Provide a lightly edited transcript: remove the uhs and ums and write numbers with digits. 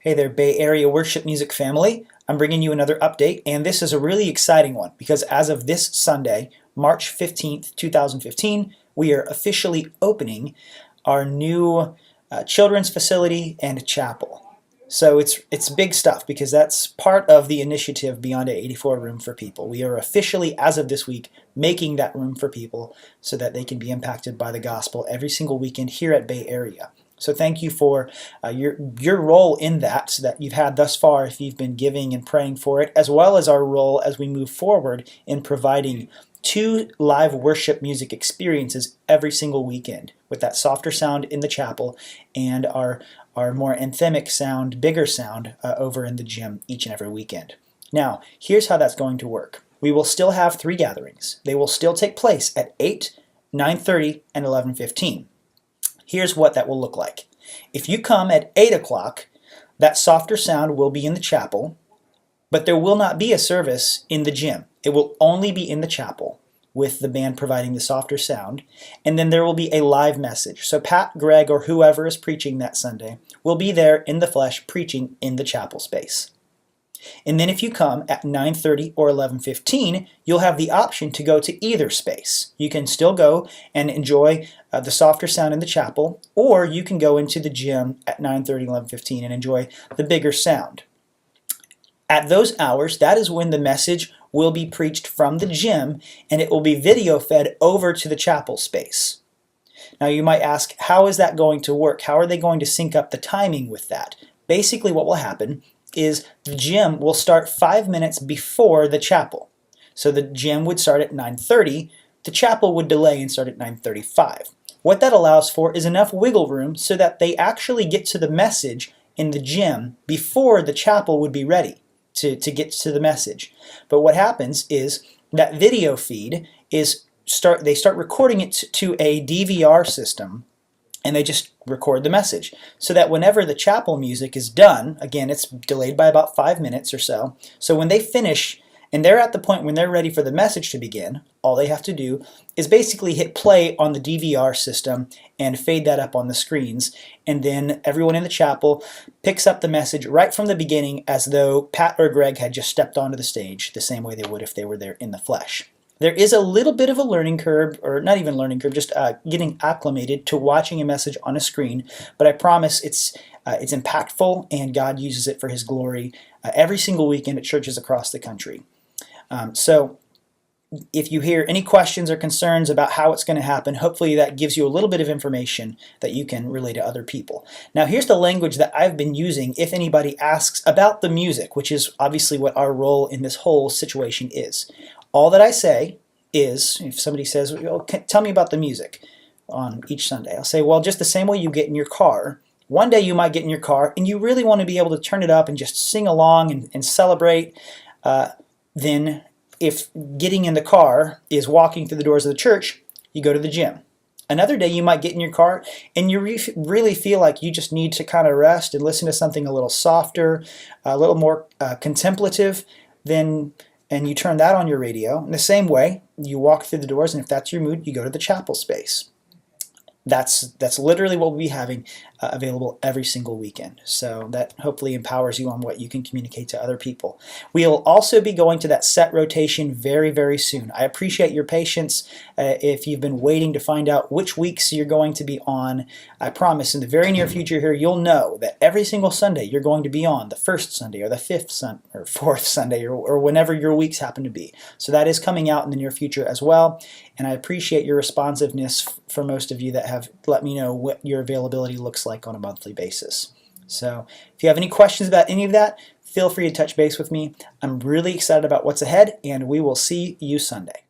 Hey there, Bay Area worship music family. I'm bringing you another update, and this is a really exciting one because as of this Sunday, March 15th, 2015, we are officially opening our new children's facility and chapel. So it's big stuff because that's part of the initiative Beyond 84 Room for People. We are officially, as of this week, making that room for people so that they can be impacted by the gospel every single weekend here at Bay Area. So thank you for your role in that you've had thus far if you've been giving and praying for it, as well as our role as we move forward in providing 2 live worship music experiences every single weekend with that softer sound in the chapel and our more anthemic sound, bigger sound over in the gym each and every weekend. Now, here's how that's going to work. We will still have 3 gatherings. They will still take place at 8, 9:30, and 11:15. Here's what that will look like. If you come at 8 o'clock, that softer sound will be in the chapel, but there will not be a service in the gym. It will only be in the chapel with the band providing the softer sound, and then there will be a live message. So Pat, Greg, or whoever is preaching that Sunday will be there in the flesh preaching in the chapel space. And then if you come at 9:30 or 11:15, you'll have the option to go to either space. You can still go and enjoy the softer sound in the chapel, or you can go into the gym at 9:30, 11:15 and enjoy the bigger sound. At those hours, that is when the message will be preached from the gym, and it will be video fed over to the chapel space. Now you might ask, how is that going to work? How are they going to sync up the timing with that? Basically what will happen is the gym will start 5 minutes before the chapel. So the gym would start at 9:30, the chapel would delay and start at 9:35. What that allows for is enough wiggle room so that they actually get to the message in the gym before the chapel would be ready to get to the message. But what happens is that video feed they start recording it to a DVR system, and they just record the message so that whenever the chapel music is done, again, it's delayed by about 5 minutes or so. So when they finish and they're at the point when they're ready for the message to begin, all they have to do is basically hit play on the DVR system and fade that up on the screens. And then everyone in the chapel picks up the message right from the beginning as though Pat or Greg had just stepped onto the stage the same way they would if they were there in the flesh. There is a little bit of a learning curve, or not even learning curve, just getting acclimated to watching a message on a screen, but I promise it's impactful and God uses it for His glory every single weekend at churches across the country. So if you hear any questions or concerns about how it's going to happen, hopefully that gives you a little bit of information that you can relay to other people. Now here's the language that I've been using if anybody asks about the music, which is obviously what our role in this whole situation is. All that I say is, if somebody says, well, tell me about the music on each Sunday, I'll say, well, just the same way you get in your car. One day you might get in your car and you really want to be able to turn it up and just sing along and celebrate. Then if getting in the car is walking through the doors of the church, you go to the gym. Another day you might get in your car and you really feel like you just need to kind of rest and listen to something a little softer, a little more contemplative, and you turn that on your radio. In the same way, you walk through the doors, and if that's your mood, you go to the chapel space. That's literally what we'll be having available every single weekend. So that hopefully empowers you on what you can communicate to other people. We'll also be going to that set rotation very, very soon. I appreciate your patience if you've been waiting to find out which weeks you're going to be on. I promise in the very near future here, you'll know that every single Sunday you're going to be on the first Sunday or the fourth Sunday or whenever your weeks happen to be. So that is coming out in the near future as well. And I appreciate your responsiveness for most of you that have let me know what your availability looks like on a monthly basis. So if you have any questions about any of that, feel free to touch base with me. I'm really excited about what's ahead, and we will see you Sunday.